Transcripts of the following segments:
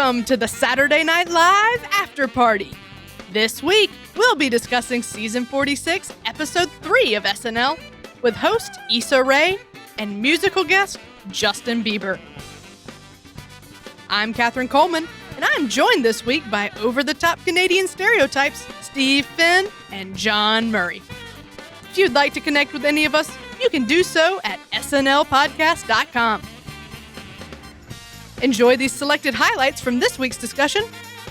Welcome to the Saturday Night Live Afterparty. This week, we'll be discussing Season 46, Episode 3 of SNL, with host Issa Rae and musical guest Justin Bieber. I'm Catherine Coleman, and I'm joined this week by over-the-top Canadian stereotypes Steve Finn and John Murray. If you'd like to connect with any of us, you can do so at snlpodcast.com. Enjoy these selected highlights from this week's discussion,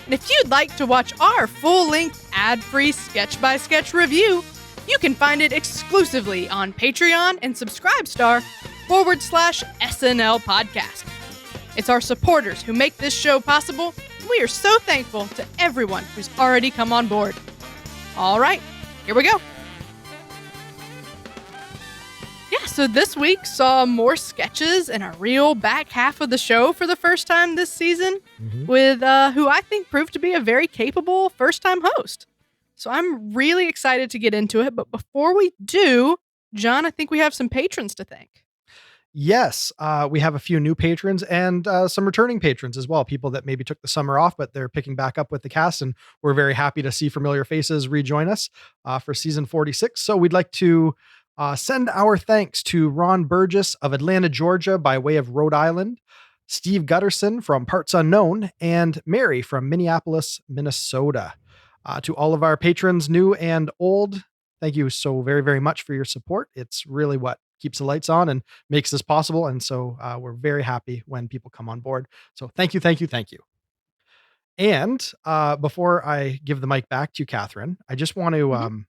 and if you'd like to watch our full-length, ad-free sketch-by-sketch review, you can find it exclusively on Patreon and Subscribestar/SNL Podcast. It's our supporters who make this show possible, and we are so thankful to everyone who's already come on board. All right, here we go. Yeah, so this week saw more sketches and a real back half of the show for the first time this season with who I think proved to be a very capable first-time host. So I'm really excited to get into it. But before we do, John, I think we have some patrons to thank. Yes, we have a few new patrons and some returning patrons as well. People that maybe took the summer off, but they're picking back up with the cast. And we're very happy to see familiar faces rejoin us for season 46. So we'd like to send our thanks to Ron Burgess of Atlanta, Georgia, by way of Rhode Island, Steve Gutterson from Parts Unknown, and Mary from Minneapolis, Minnesota. To all of our patrons, new and old, thank you so very, very much for your support. It's really what keeps the lights on and makes this possible. And so we're very happy when people come on board. So thank you, thank you, thank you. And before I give the mic back to you, Catherine, I just want to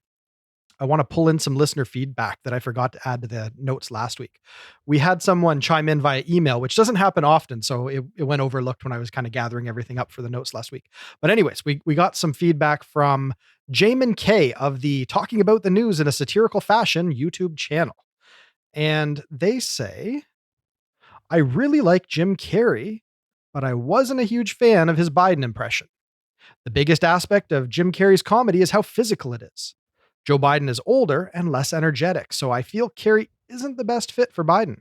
I want to pull in some listener feedback that I forgot to add to the notes last week. We had someone chime in via email, which doesn't happen often. So it went overlooked when I was kind of gathering everything up for the notes last week. But anyways, we got some feedback from Jamin K of the Talking About the News in a Satirical Fashion YouTube channel. And they say, I really like Jim Carrey, but I wasn't a huge fan of his Biden impression. The biggest aspect of Jim Carrey's comedy is how physical it is. Joe Biden is older and less energetic, so I feel Carrey isn't the best fit for Biden.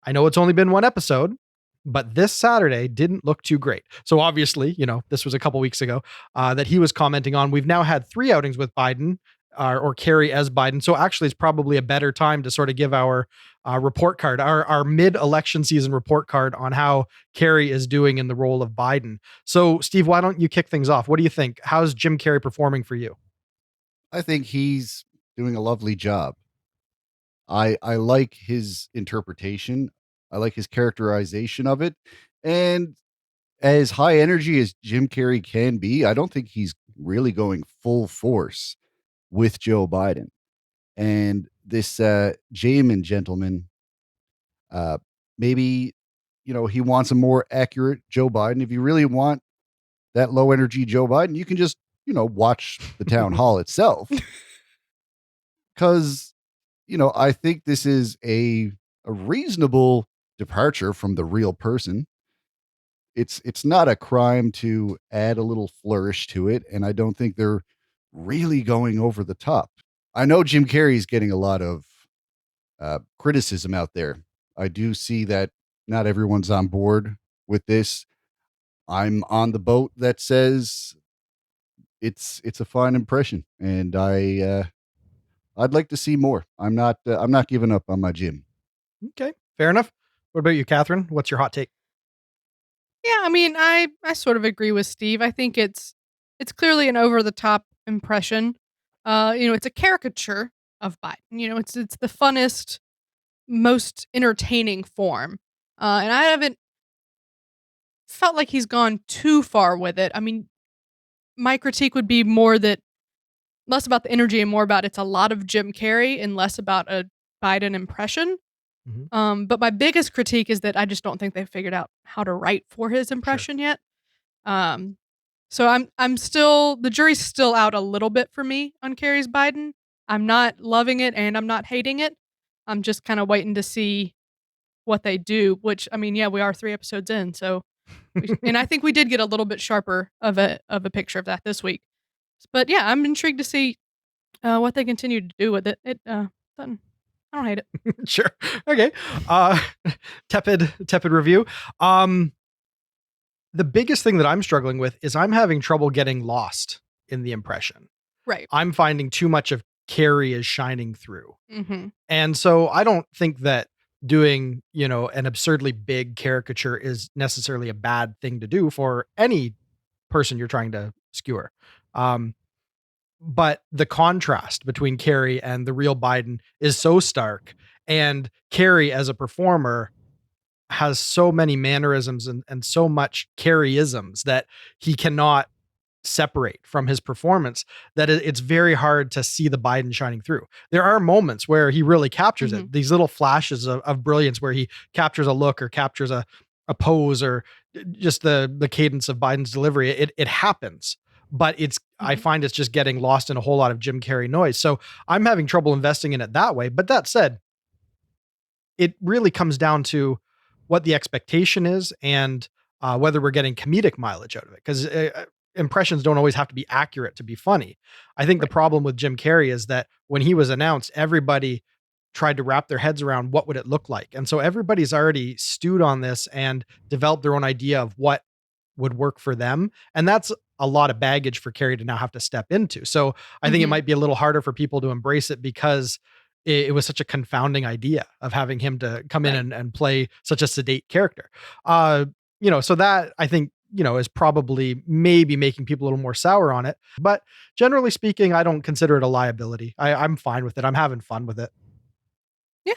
I know it's only been one episode, but this Saturday didn't look too great. So obviously, this was a couple weeks ago that he was commenting on. We've now had 3 outings with Biden or Carrey as Biden. So actually it's probably a better time to sort of give our report card, our mid-election season report card on how Carrey is doing in the role of Biden. So Steve, why don't you kick things off? What do you think? How's Jim Carrey performing for you? I think he's doing a lovely job. I like his interpretation. I like his characterization of it. And as high energy as Jim Carrey can be, I don't think he's really going full force with Joe Biden. And this Jamin gentleman, maybe, he wants a more accurate Joe Biden. If you really want that low energy Joe Biden, you can just watch the town hall itself. Because, I think this is a reasonable departure from the real person. It's not a crime to add a little flourish to it. And I don't think they're really going over the top. I know Jim Carrey's getting a lot of criticism out there. I do see that not everyone's on board with this. I'm on the boat that says it's a fine impression, and I'd like to see more. I'm not giving up on my Jim. Okay, fair enough. What about you, Catherine? What's your hot take? Yeah, I mean, I sort of agree with Steve. I think it's clearly an over-the-top impression. It's a caricature of Biden. It's the funnest, most entertaining form. And I haven't felt like he's gone too far with it. I mean, my critique would be less about the energy and more about it's a lot of Jim Carrey and less about a Biden impression. But my biggest critique is that I just don't think they've figured out how to write for his impression yet. So I'm still, the jury's still out a little bit for me on Carrey's Biden. I'm not loving it and I'm not hating it. I'm just kind of waiting to see what they do, which, I mean, yeah, we are 3 episodes in. So, and I think we did get a little bit sharper of a picture of that this week. But yeah, I'm intrigued to see what they continue to do with it. I don't hate it. Sure. Okay. Tepid review. The biggest thing that I'm struggling with is I'm having trouble getting lost in the impression. Right. I'm finding too much of Carrie is shining through. Mhm. And so I don't think that doing, an absurdly big caricature is necessarily a bad thing to do for any person you're trying to skewer. Um, but the contrast between Carrie and the real Biden is so stark. And Carrie as a performer has so many mannerisms and so much Carrieisms that he cannot separate from his performance, that it's very hard to see the Biden shining through. There are moments where he really captures Mhm. it. These little flashes of brilliance where he captures a look or captures a pose or just the cadence of Biden's delivery. It happens, but I Mhm. find it's just getting lost in a whole lot of Jim Carrey noise. So I'm having trouble investing in it that way. But that said, it really comes down to what the expectation is and whether we're getting comedic mileage out of it. Because impressions don't always have to be accurate to be funny. I think the Right. problem with Jim Carrey is that when he was announced, everybody tried to wrap their heads around what would it look like. And so everybody's already stewed on this and developed their own idea of what would work for them. And that's a lot of baggage for Carrie to now have to step into. So I think it Mhm. might be a little harder for people to embrace it because it was such a confounding idea of having him to come in Right. and play such a sedate character. So that I think, is probably maybe making people a little more sour on it. But generally speaking, I don't consider it a liability. I'm fine with it. I'm having fun with it. Yeah.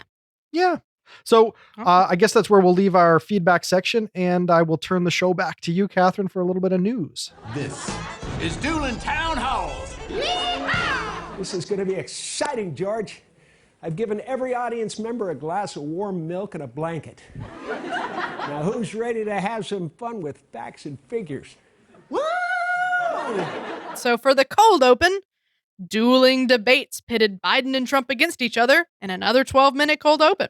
Yeah. So Awesome. I guess that's where we'll leave our feedback section, and I will turn the show back to you, Catherine, for a little bit of news. This is Doolin Town Halls. This is going to be exciting, George. I've given every audience member a glass of warm milk and a blanket. Now, who's ready to have some fun with facts and figures? Woo! So for the cold open, dueling debates pitted Biden and Trump against each other in another 12-minute cold open,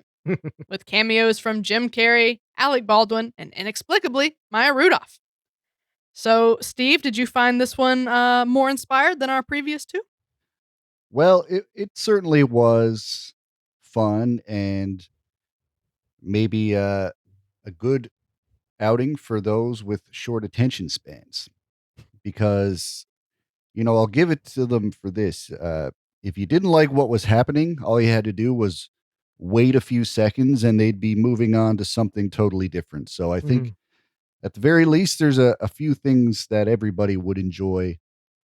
with cameos from Jim Carrey, Alec Baldwin, and inexplicably Maya Rudolph. So, Steve, did you find this one more inspired than our previous two? Well, it certainly was fun and maybe a good outing for those with short attention spans because, I'll give it to them for this. If you didn't like what was happening, all you had to do was wait a few seconds and they'd be moving on to something totally different. So I think Mhm. at the very least, there's a few things that everybody would enjoy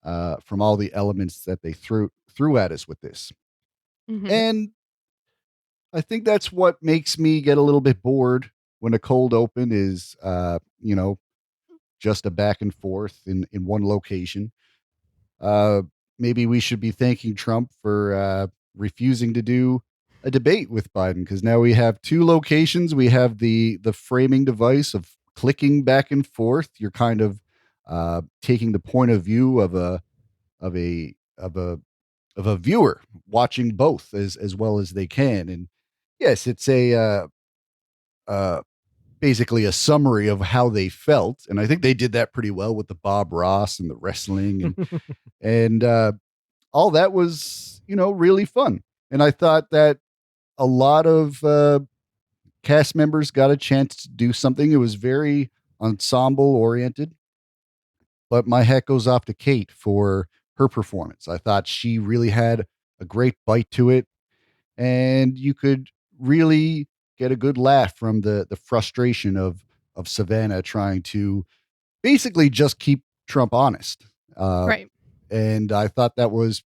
from all the elements that they threw at us with this. Mhm. And I think that's what makes me get a little bit bored when a cold open is, just a back and forth in one location. Uh, Maybe we should be thanking Trump for refusing to do a debate with Biden because now we have two locations. We have the framing device of clicking back and forth. You're kind of taking the point of view of a of a of a viewer watching both as well as they can. And yes, it's a uh, basically a summary of how they felt, and I think they did that pretty well with the Bob Ross and the wrestling and all that was, really fun. And I thought that a lot of cast members got a chance to do something. It was very ensemble oriented, but my hat goes off to Kate for her performance. I thought she really had a great bite to it, and you could really get a good laugh from the frustration of Savannah trying to basically just keep Trump honest. Uh, Right. and I thought that was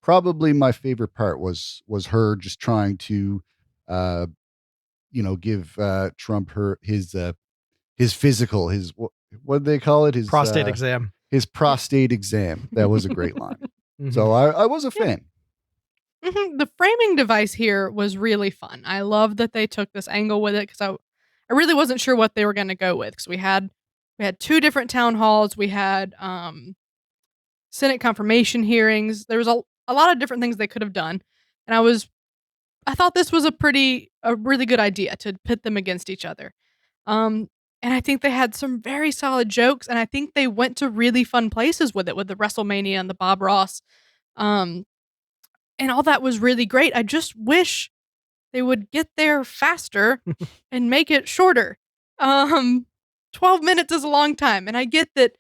probably my favorite part was her just trying to uh give Trump his physical, what do they call it, Prostate exam. his Yeah. prostate exam. That was a great line. Mhm. So I was a Yeah. fan. The framing device here was really fun. I love that they took this angle with it because I really wasn't sure what they were going to go with because we had two different town halls. We had Senate confirmation hearings. There was a lot of different things they could have done, and I thought this was a really good idea to pit them against each other. Um, and I think they had some very solid jokes, and I think they went to really fun places with it, with the WrestleMania and the Bob Ross. Um, and all that was really great. I just wish they would get there faster and make it shorter. Um, 12 minutes is a long time. And I get that,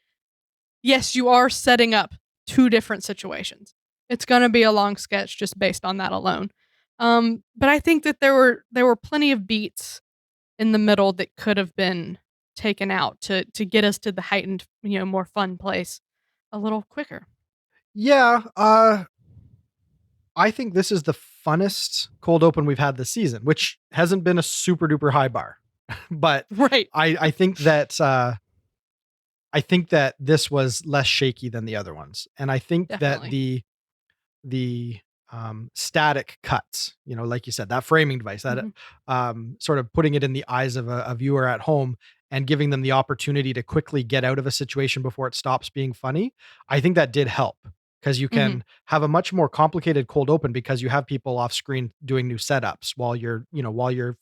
yes, you are setting up two different situations. It's going to be a long sketch just based on that alone. But I think that there were plenty of beats in the middle that could have been taken out to get us to the heightened, more fun place a little quicker. Yeah, I think this is the funnest cold open we've had this season, which hasn't been a super duper high bar. But Right. I think that this was less shaky than the other ones. And I think that Definitely. the static cuts, like you said, that framing device, that Mhm. sort of putting it in the eyes of a viewer at home and giving them the opportunity to quickly get out of a situation before it stops being funny. I think that did help because you Mhm. can have a much more complicated cold open because you have people off screen doing new setups while you're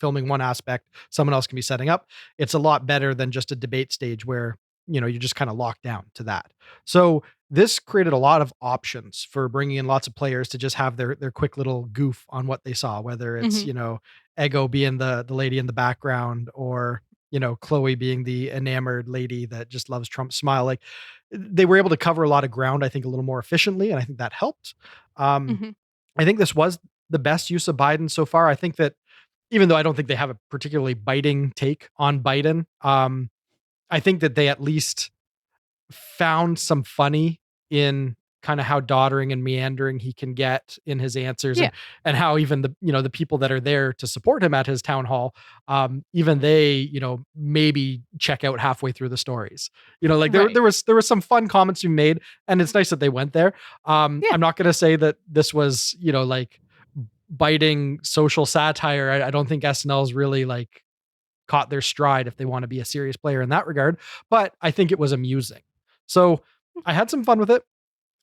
filming one aspect, someone else can be setting up. It's a lot better than just a debate stage where, you're just kind of locked down to that. So this created a lot of options for bringing in lots of players to just have their quick little goof on what they saw, whether it's, Mhm. Ego being the lady in the background or, Chloe being the enamored lady that just loves Trump's smile. Like they were able to cover a lot of ground, I think, a little more efficiently. And I think that helped. Um, Mhm. I think this was the best use of Biden so far. I think that even though I don't think they have a particularly biting take on Biden, I think that they at least found some funny in kind of how doddering and meandering he can get in his answers, Yeah. and how even the people that are there to support him at his town hall, even they, maybe check out halfway through the stories. Like there Right. there was some fun comments you made, and it's nice that they went there. Yeah. I'm not going to say that this was, like biting social satire. I don't think SNL's really like caught their stride if they want to be a serious player in that regard, but I think it was amusing. So I had some fun with it.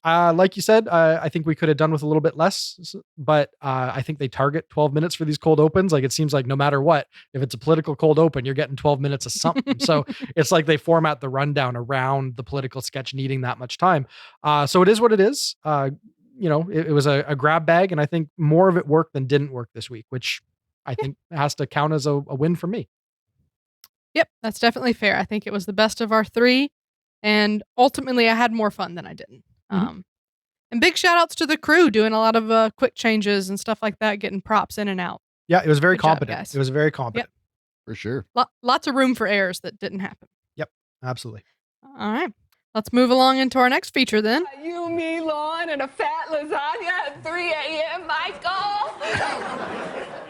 Like you said, I think we could have done with a little bit less, but I think they target 12 minutes for these cold opens. Like it seems like no matter what, if it's a political cold open, you're getting 12 minutes of something. So it's like they format the rundown around the political sketch needing that much time. So it is what it is. It was a grab bag, and I think more of it worked than didn't work this week, which I Yeah. think has to count as a win for me. Yep, that's definitely fair. I think it was the best of our 3, and ultimately I had more fun than I didn't. Mhm. And big shout outs to the crew doing a lot of quick changes and stuff like that, getting props in and out. Yeah, it was very Good job, competent. It guys. was very Yep. competent. For sure. Lots of room for errors that didn't happen. Yep, absolutely. All right. Let's move along into our next feature then. You, me, Lon, and a fat lasagna at 3 a.m., Michael.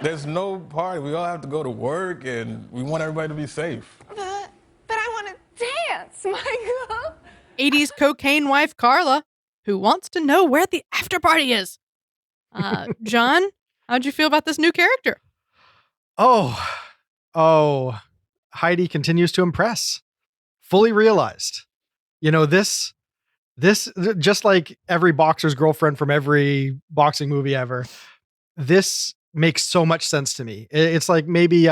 There's no party. We all have to go to work, and we want everybody to be safe. But I want to dance, Michael. 80s cocaine wife Carla, who wants to know where the after party is. John, how'd you feel about this new character? Oh, Heidi continues to impress. Fully realized. This just like every boxer's girlfriend from every boxing movie ever. This makes so much sense to me. It's like maybe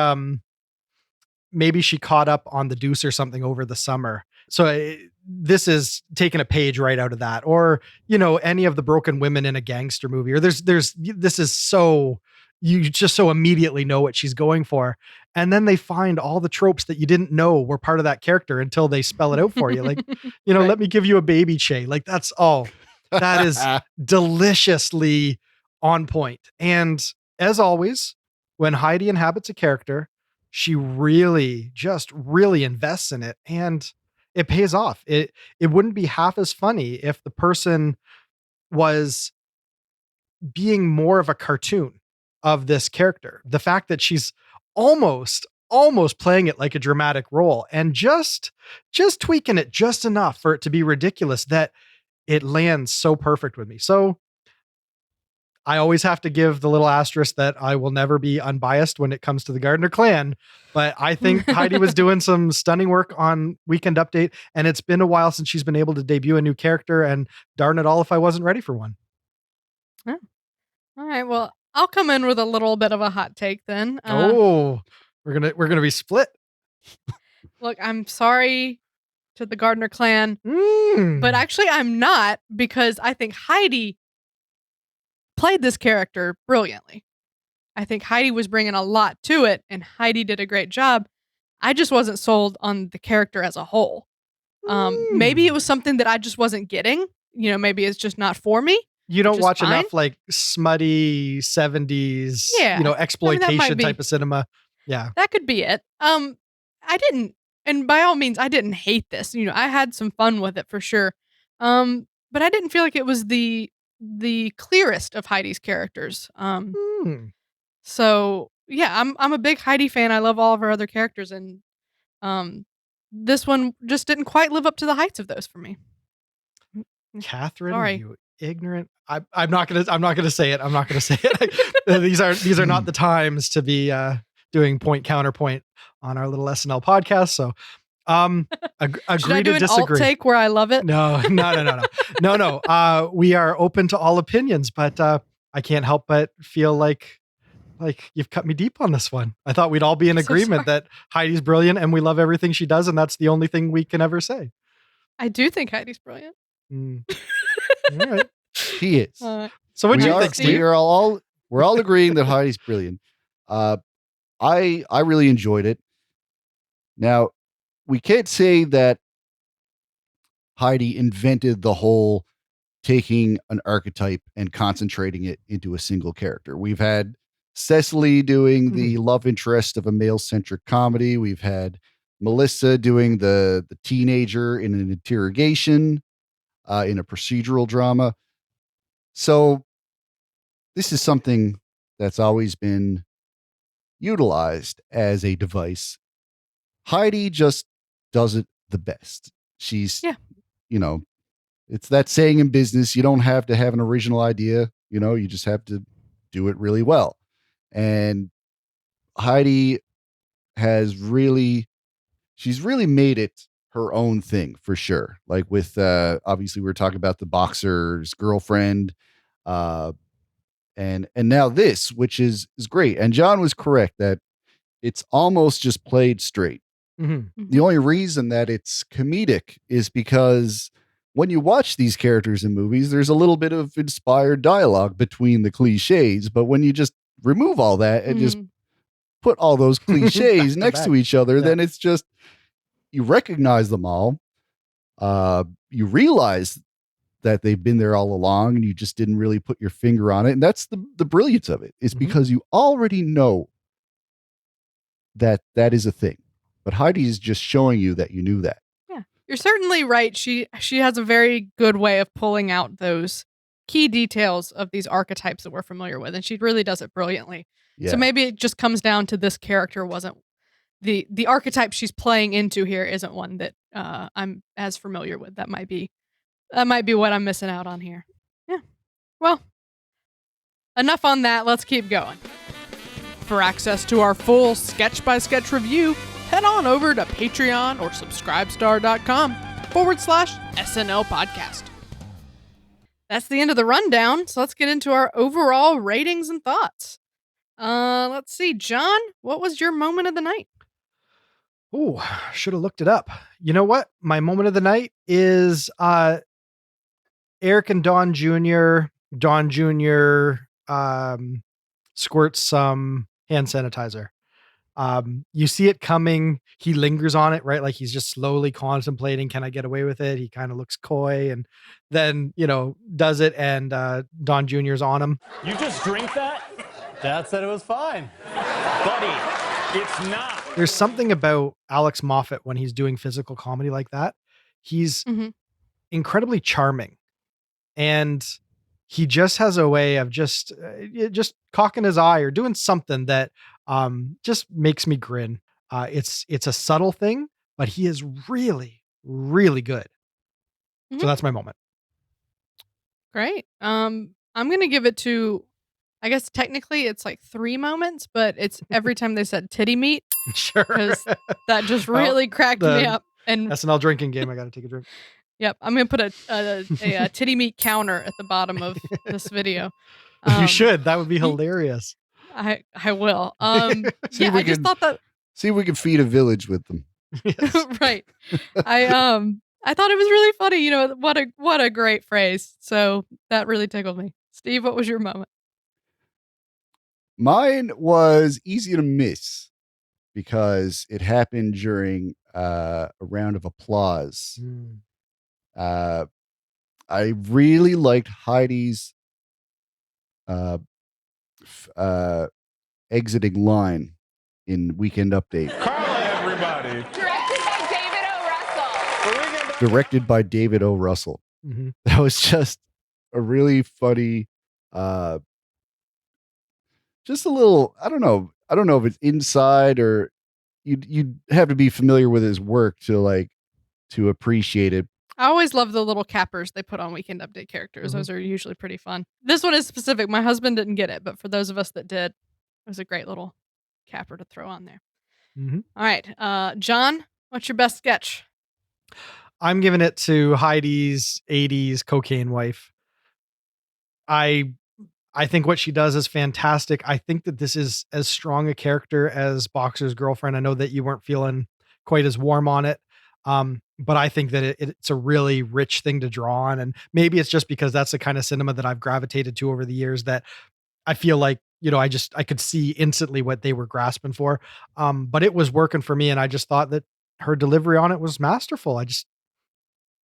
she caught up on The Deuce or something over the summer. So this is taking a page right out of that, or any of the broken women in a gangster movie, or this is so, you just so immediately know what she's going for, and then they find all the tropes that you didn't know were part of that character until they spell it out for you. Like, Right. let me give you a baby Che. Like that is deliciously on point. And as always, when Heidi inhabits a character, she just really invests in it, and it pays off. It wouldn't be half as funny if the person was being more of a cartoon of this character. The fact that she's almost playing it like a dramatic role and just tweaking it just enough for it to be ridiculous that it lands so perfect with me. So I always have to give the little asterisk that I will never be unbiased when it comes to the Gardner clan, but I think Heidi was doing some stunning work on Weekend Update, and it's been a while since she's been able to debut a new character, and darn it all if I wasn't ready for one. Oh. All right. Well, I'll come in with a little bit of a hot take then. We're gonna be split. Look, I'm sorry to the Gardner clan, Mm. but actually I'm not, because I think Heidi played this character brilliantly. I think Heidi was bringing a lot to it, and Heidi did a great job. I just wasn't sold on the character as a whole. Maybe it was something that I just wasn't getting. Maybe it's just not for me. You don't which is watch fine. enough like smutty 70s, Yeah. That exploitation might be. type of cinema. Yeah. That could be it. I didn't, and by all means, I didn't hate this. I had some fun with it for sure. But I didn't feel like it was the clearest of Heidi's characters. So yeah, I'm a big Heidi fan. I love all of her other characters, and this one just didn't quite live up to the heights of those for me. Catherine, Sorry. you ignorant. I'm not gonna say it. I'm not gonna say it. These are not the times to be doing point counterpoint on our little SNL podcast. So agree Should I do to an disagree. alt take where I love it? No. We are open to all opinions, but I can't help but feel like you've cut me deep on this one. I thought we'd all be in agreement that Heidi's brilliant and we love everything she does, and that's the only thing we can ever say. I do think Heidi's brilliant. All right. She is. So what do you think, Steve? We're all agreeing that Heidi's brilliant. I really enjoyed it. Now, we can't say that Heidi invented the whole taking an archetype and concentrating it into a single character. We've had Cecily doing the love interest of a male-centric comedy. We've had Melissa doing the teenager in an interrogation, in a procedural drama. So this is something that's always been utilized as a device. Heidi just does it the best. She's, it's that saying in business, you don't have to have an original idea, you just have to do it really well. And Heidi she's really made it her own thing for sure. Like with, obviously we were talking about the boxer's girlfriend, and now this, which is great. And John was correct that it's almost just played straight. The only reason that it's comedic is because when you watch these characters in movies, there's a little bit of inspired dialogue between the cliches. But when you just remove all that and just put all those cliches next to each other, then it's just, you recognize them all. You realize that they've been there all along and you just didn't really put your finger on it. And that's the brilliance of it. It's because you already know that is a thing. But Heidi is just showing you that you knew that. Yeah, you're certainly right. She has a very good way of pulling out those key details of these archetypes that we're familiar with, and she really does it brilliantly. Yeah. So maybe it just comes down to this character wasn't the archetype she's playing into here isn't one that I'm as familiar with. That might be what I'm missing out on here. Yeah. Well, enough on that. Let's keep going. For access to our full sketch-by-sketch review, head on over to Patreon or subscribestar.com/SNL podcast. That's the end of the rundown, so let's get into our overall ratings and thoughts. Let's see. John, what was your moment of the night? Oh, should have looked it up. You know what? My moment of the night is Eric and Don Jr. Don Jr. Squirts some hand sanitizer. You see it coming. He lingers on it, right? Like he's just slowly contemplating, can I get away with it? He kind of looks coy and then, does it. And Don Jr.'s on him. You just drink that? Dad said it was fine. Buddy, it's not. There's something about Alex Moffat when he's doing physical comedy like that. He's incredibly charming. And he just has a way of just cocking his eye or doing something that just makes me grin. It's a subtle thing, but he is really, really good. So that's my moment. Great. I'm going to give it to, I guess technically it's like 3 moments, but it's every time they said titty meat. Sure. Because that just really cracked me up. And SNL drinking game. I got to take a drink. Yep. I'm going to put a titty meat counter at the bottom of this video. You should. That would be hilarious. I will. I just thought that. See if we can feed a village with them. Right. I thought it was really funny. What a great phrase. So that really tickled me. Steve, what was your moment? Mine was easy to miss. because it happened during a round of applause. Mm. I really liked Heidi's uh, exiting line in Weekend Update. Carla, everybody. Directed by David O. Russell. Mm-hmm. That was just a really funny, just a little, I don't know if it's inside or you'd have to be familiar with his work to appreciate it. I always love the little cappers they put on Weekend Update characters. Mhm. Those are usually pretty fun. This one is specific. My husband didn't get it, but for those of us that did, it was a great little capper to throw on there. Mhm. All right. John, what's your best sketch? I'm giving it to Heidi's 80s cocaine wife. I think what she does is fantastic. I think that this is as strong a character as Boxer's Girlfriend. I know that you weren't feeling quite as warm on it. But I think that it's a really rich thing to draw on. And maybe it's just because that's the kind of cinema that I've gravitated to over the years that I feel like, I could see instantly what they were grasping for. But it was working for me. And I just thought that her delivery on it was masterful.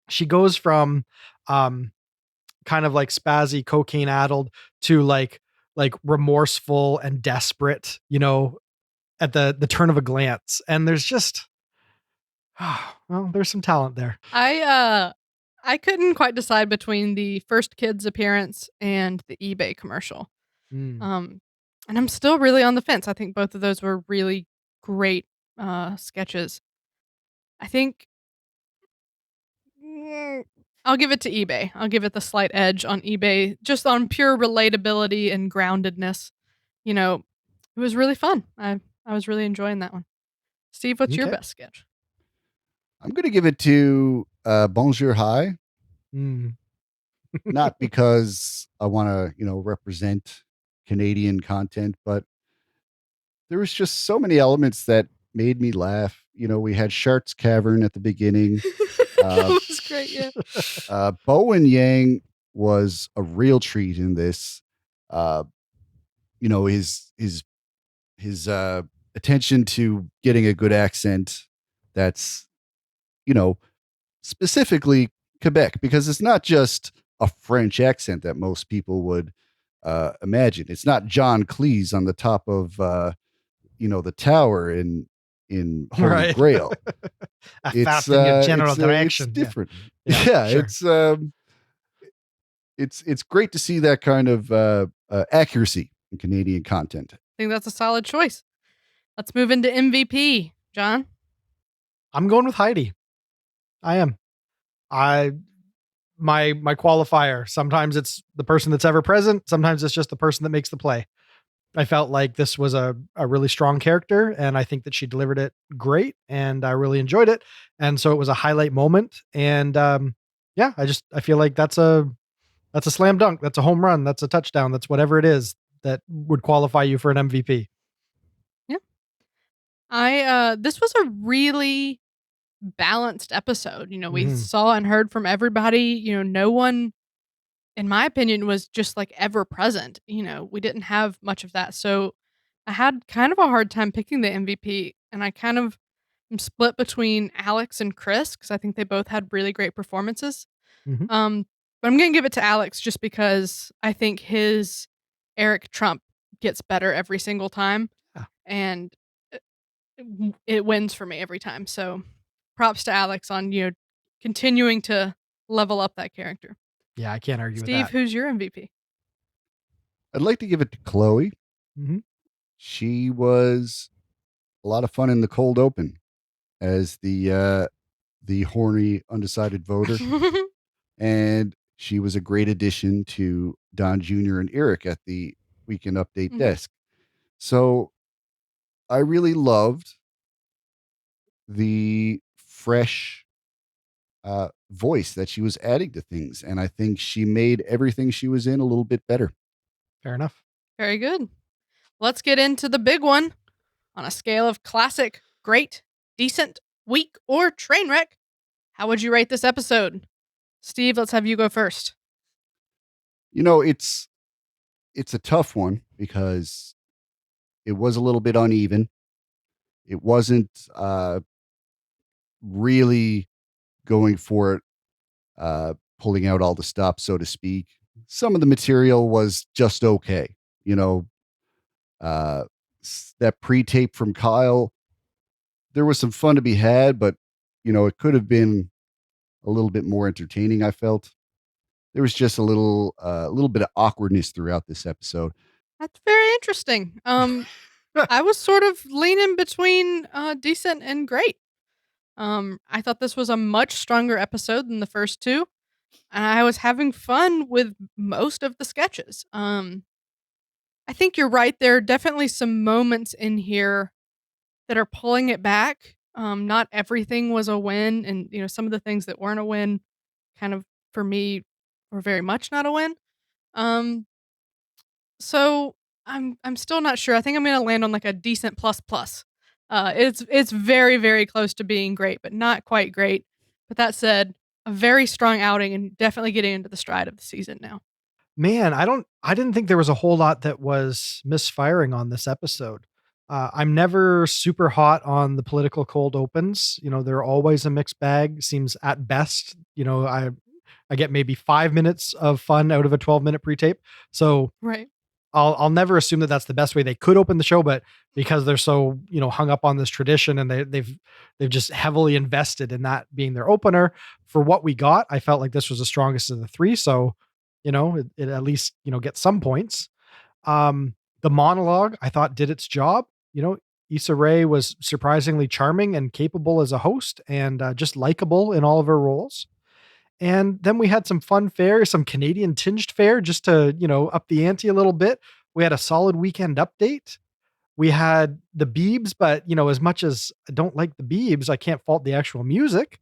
She goes from, kind of like spazzy cocaine addled to like remorseful and desperate, at the turn of a glance. And there's just, well, there's some talent there. I couldn't quite decide between the first kid's appearance and the eBay commercial. Mm. And I'm still really on the fence. I think both of those were really great sketches. I think I'll give it to eBay. I'll give it the slight edge on eBay, just on pure relatability and groundedness. It was really fun. I was really enjoying that one. Steve, what's your Okay. best sketch? I'm going to give it to Bonjour High. Mm. Not because I want to, represent Canadian content, but there was just so many elements that made me laugh. We had Shark's Cavern at the beginning. That was great, yeah. Bowen Yang was a real treat in this. His attention to getting a good accent that's, specifically Quebec, because it's not just a French accent that most people would imagine. It's not John Cleese on the top of the tower in Holy Right. Grail. Fast in your general direction. It's different. Yeah, sure. It's great to see that kind of accuracy in Canadian content. I think that's a solid choice. Let's move into MVP. John? I'm going with Heidi. I am. My qualifier. Sometimes it's the person that's ever present. Sometimes it's just the person that makes the play. I felt like this was a really strong character, and I think that she delivered it great, and I really enjoyed it. And so it was a highlight moment. And I feel like that's a slam dunk. That's a home run. That's a touchdown. That's whatever it is that would qualify you for an MVP. Yeah. This was a really balanced episode. We Mhm. saw and heard from everybody. No one, in my opinion, was just like ever present. We didn't have much of that. So I had kind of a hard time picking the MVP, and I kind of am split between Alex and Chris because I think they both had really great performances. Mhm. But I'm going to give it to Alex just because I think his Eric Trump gets better every single time. Yeah. And it wins for me every time. So props to Alex on, continuing to level up that character. Yeah, I can't argue Steve, with who's your MVP? I'd like to give it to Chloe. that. Mhm. She was a lot of fun in the cold open as the horny undecided voter, and she was a great addition to Don Jr. and Eric at the Weekend Update Mhm. desk. So I really loved the fresh voice that she was adding to things, and I think she made everything she was in a little bit better. Fair enough. Very good. Let's get into the big one. On a scale of classic, great, decent, weak, or train wreck, how would you rate this episode? Steve, let's have you go first. It's a tough one because it was a little bit uneven. It wasn't really going for it, pulling out all the stops, so to speak. Some of the material was just okay. You know, that pre-tape from Kyle, there was some fun to be had, but it could have been a little bit more entertaining. I felt there was just a little bit of awkwardness throughout this episode. That's very interesting. I was sort of leaning between decent and great. I thought this was a much stronger episode than the first two, and I was having fun with most of the sketches. I think you're right. There are definitely some moments in here that are pulling it back. Not everything was a win, and some of the things that weren't a win, kind of for me, were very much not a win. Um, so I'm still not sure. I think I'm gonna land on like a decent plus plus. It's very very close to being great, but not quite great. But that said, a very strong outing and definitely getting into the stride of the season now. Man, I didn't think there was a whole lot that was misfiring on this episode. I'm never super hot on the political cold opens. They're always a mixed bag. Seems at best, I get maybe 5 minutes of fun out of a 12-minute pre-tape. So Right. I'll never assume that that's the best way they could open the show, but because they're so, hung up on this tradition and they've just heavily invested in that being their opener for what we got, I felt like this was the strongest of the three. So, it at least, gets some points. The monologue I thought did its job. Issa Rae was surprisingly charming and capable as a host and just likable in all of her roles. And then we had some fun fare, some Canadian tinged fare just to, up the ante a little bit. We had a solid weekend update. We had the Biebs, but, as much as I don't like the Biebs, I can't fault the actual music.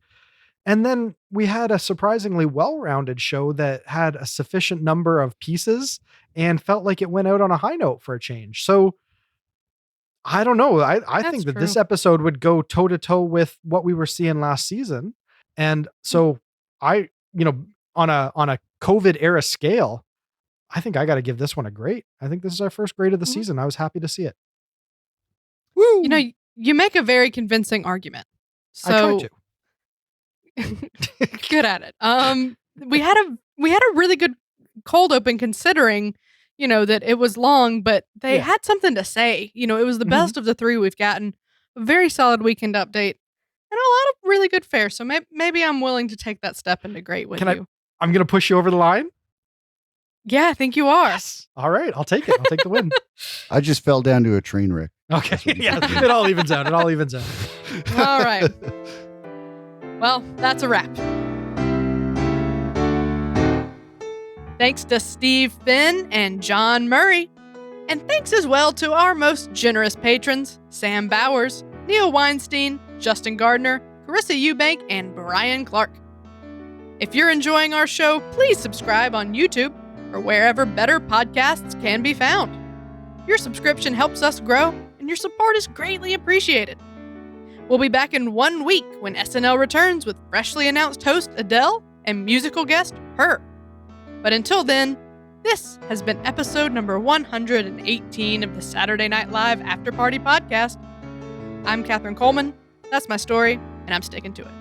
And then we had a surprisingly well-rounded show that had a sufficient number of pieces and felt like it went out on a high note for a change. So I don't know. I think that this episode would go toe to toe with what we were seeing last season. And so on a COVID era scale, I think I got to give this one a great. I think this is our first grade of the season. I was happy to see it. Woo! You make a very convincing argument. So I tried to. good at it. We had a really good cold open considering, that it was long, but they had something to say. It was the best of the three we've gotten. A very solid weekend update and a lot of really good fare. So maybe I'm willing to take that step into great with you. I'm going to push you over the line. Yeah, I think you are. Yes. All right. I'll take it. I'll take the win. I just fell down to a train wreck. Okay. Yeah. It all evens out. All right. Well, that's a wrap. Thanks to Steve Finn and John Murray. And thanks as well to our most generous patrons, Sam Bowers, Neil Weinstein, Justin Gardner, Carissa Eubank, and Brian Clark. If you're enjoying our show, please subscribe on YouTube or wherever better podcasts can be found. Your subscription helps us grow, and your support is greatly appreciated. We'll be back in 1 week when SNL returns with freshly announced host Adele and musical guest Her. But until then, this has been episode number 118 of the Saturday Night Live Afterparty podcast. I'm Catherine Coleman. That's my story, and I'm sticking to it.